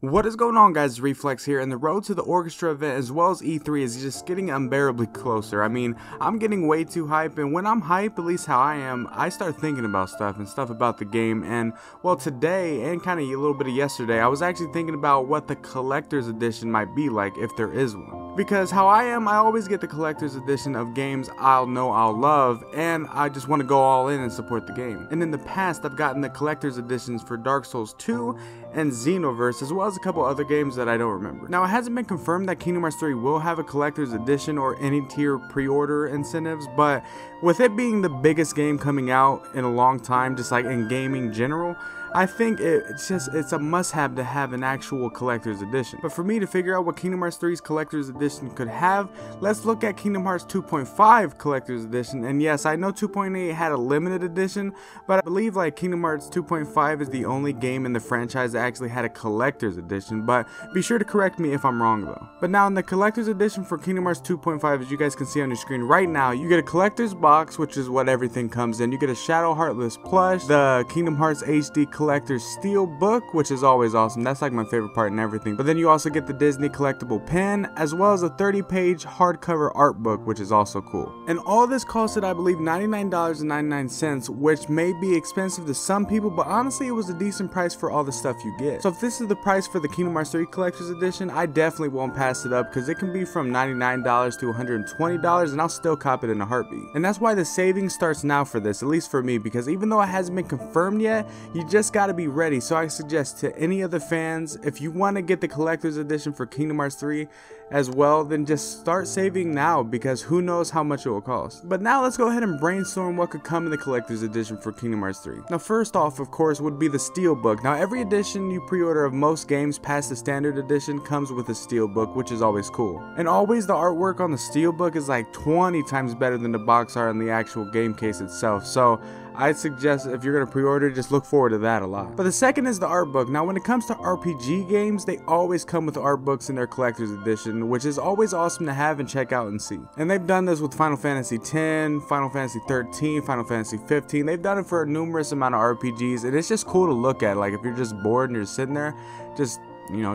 What is going on, guys? Reflex here, and the road to the Orchestra event as well as E3 is just getting unbearably closer. I mean, I'm getting way too hype, and when I'm hype, at least how I am, I start thinking about stuff about the game. And well, today and kind of a little bit of yesterday, I was actually thinking about what the collector's edition might be like if there is one. Because how I am, I always get the collector's edition of games I'll love, and I just want to go all in and support the game. And in the past, I've gotten the collector's editions for Dark Souls 2 and Xenoverse, as well as a couple other games that I don't remember. Now, it hasn't been confirmed that Kingdom Hearts 3 will have a collector's edition or any tier pre-order incentives, but with it being the biggest game coming out in a long time, just like in gaming general, I think it's a must-have to have an actual collector's edition. But for me to figure out what Kingdom Hearts 3's collector's edition could have, let's look at Kingdom Hearts 2.5 collector's edition. And yes, I know 2.8 had a limited edition, but I believe like Kingdom Hearts 2.5 is the only game in the franchise that actually had a collector's edition. But be sure to correct me if I'm wrong though. But now in the collector's edition for Kingdom Hearts 2.5, as you guys can see on your screen right now, you get a collector's box, which is what everything comes in. You get a Shadow Heartless plush, the Kingdom Hearts HD collector's Steelbook, which is always awesome. That's like my favorite part and everything. But then you also get the Disney collectible pen, as well as a 30-page hardcover art book, which is also cool. And all this costed, I believe, $99.99, which may be expensive to some people, but honestly, it was a decent price for all the stuff you get. So if this is the price for the Kingdom Hearts 3 collector's edition, I definitely won't pass it up, because it can be from $99 to $120, and I'll still cop it in a heartbeat. And that's why the savings starts now for this, at least for me, because even though it hasn't been confirmed yet, you just gotta be ready. So I suggest to any of the fans, if you want to get the collector's edition for Kingdom Hearts 3 as well, then just start saving now, because who knows how much it will cost. But now let's go ahead and brainstorm what could come in the collector's edition for Kingdom Hearts 3. Now first off, of course, would be the Steelbook. Now every edition you pre-order of most games past the standard edition comes with a Steelbook, which is always cool. And always the artwork on the Steelbook is like 20 times better than the box art on the actual game case itself. So I'd suggest if you're going to pre-order, just look forward to that a lot. But the second is the art book. Now when it comes to RPG games, they always come with art books in their collector's edition, which is always awesome to have and check out and see. And they've done this with Final Fantasy X, Final Fantasy 13, Final Fantasy 15. They've done it for a numerous amount of RPGs, and it's just cool to look at. Like if you're just bored and you're sitting there, just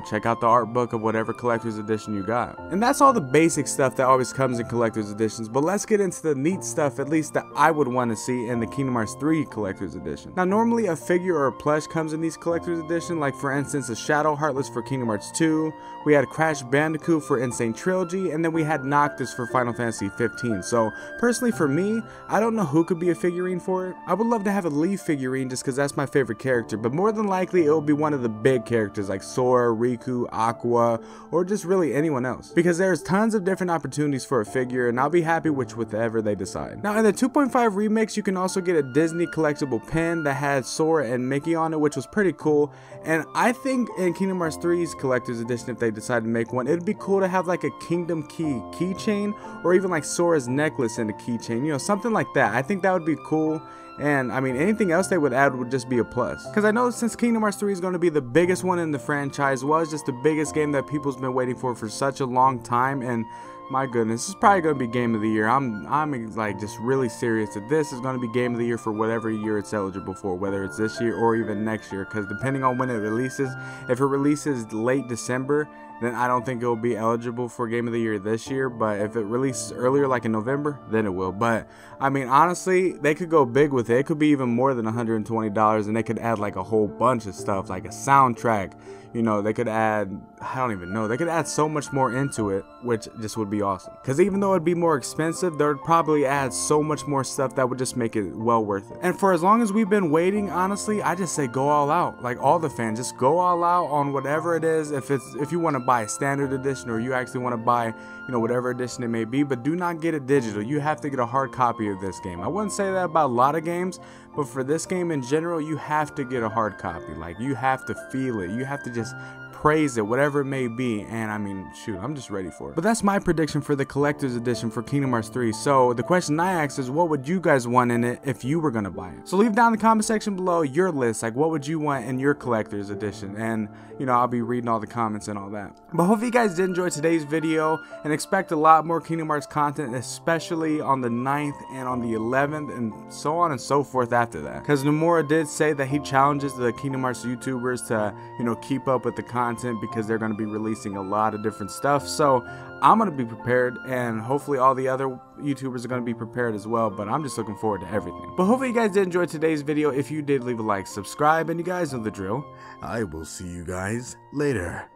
check out the art book of whatever collector's edition you got. And that's all the basic stuff that always comes in collector's editions, but let's get into the neat stuff, at least that I would want to see in the Kingdom Hearts 3 collector's edition. Now normally a figure or a plush comes in these collector's edition, like for instance a Shadow Heartless for Kingdom Hearts 2, we had Crash Bandicoot for Insane Trilogy, and then we had Noctis for Final Fantasy 15. So personally for me, I don't know who could be a figurine for it. I would love to have a Leaf figurine just because that's my favorite character, but more than likely it will be one of the big characters like Sora, Riku, Aqua, or just really anyone else, because there's tons of different opportunities for a figure, and I'll be happy with whatever they decide. Now in the 2.5 remix, you can also get a Disney collectible pen that had Sora and Mickey on it, which was pretty cool. And I think in Kingdom Hearts 3's collector's edition, if they decide to make one, it'd be cool to have like a Kingdom Key keychain, or even like Sora's necklace and a keychain, something like that. I think that would be cool. And I mean, anything else they would add would just be a plus. Because I know since Kingdom Hearts 3 is going to be the biggest one in the franchise, well, it's just the biggest game that people's been waiting for such a long time, and my goodness, this is probably going to be game of the year. I'm like just really serious that this is going to be game of the year for whatever year it's eligible for, whether it's this year or even next year, because depending on when it releases, if it releases late December, then I don't think it will be eligible for game of the year this year. But if it releases earlier, like in November, then it will. But I mean, honestly, they could go big with it. It could be even more than $120, and they could add like a whole bunch of stuff, like a soundtrack. They could add, I don't even know, they could add so much more into it, which just would be awesome. Because even though it'd be more expensive, they would probably add so much more stuff that would just make it well worth it. And for as long as we've been waiting, honestly, I just say go all out. Like all the fans, just go all out on whatever it is. If you want to buy a standard edition, or you actually want to buy, whatever edition it may be, but do not get it digital. You have to get a hard copy of this game. I wouldn't say that about a lot of games, but for this game in general, you have to get a hard copy. Like you have to feel it. You have to just praise it, whatever it may be. And I mean, shoot, I'm just ready for it. But that's my prediction for the collector's edition for Kingdom Hearts 3. So the question I asked is, what would you guys want in it if you were gonna buy it? So leave down in the comment section below your list, like what would you want in your collector's edition, and I'll be reading all the comments and all that. But hopefully you guys did enjoy today's video, and expect a lot more Kingdom Hearts content, especially on the 9th and on the 11th and so on and so forth after that, because Nomura did say that he challenges the Kingdom Hearts YouTubers to keep up with the content content because they're going to be releasing a lot of different stuff. So I'm going to be prepared, and hopefully all the other YouTubers are going to be prepared as well, but I'm just looking forward to everything. But hopefully you guys did enjoy today's video. If you did, leave a like, subscribe, and you guys know the drill. I will see you guys later.